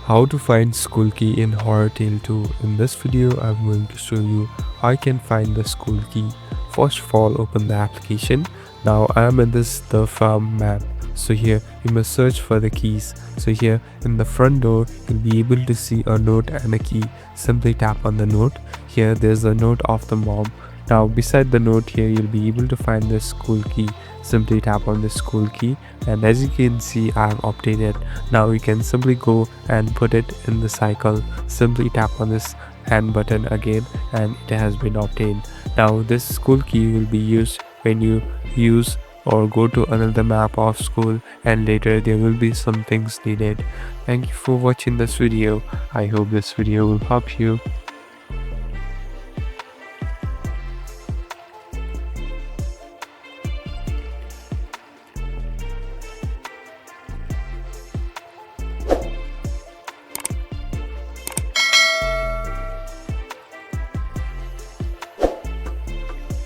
How to find school key in Horror Tale 2. In this video, I'm going to show you how I can find the school key. First of all, open the application. Now I am in this The Farm map. So here you must search for the keys. So here in the front door, you'll be able to see a note and a key. Simply tap on the note. Here there's a note of the mom. Now beside the note here, you'll be able to find the school key. Simply tap on the school key, and as you can see, I have obtained it. Now you can simply go and put it in the cycle. Simply tap on this hand button again and it has been obtained. Now this school key will be used when you use or go to another map of school, and later there will be some things needed. Thank you for watching this video. I hope this video will help you.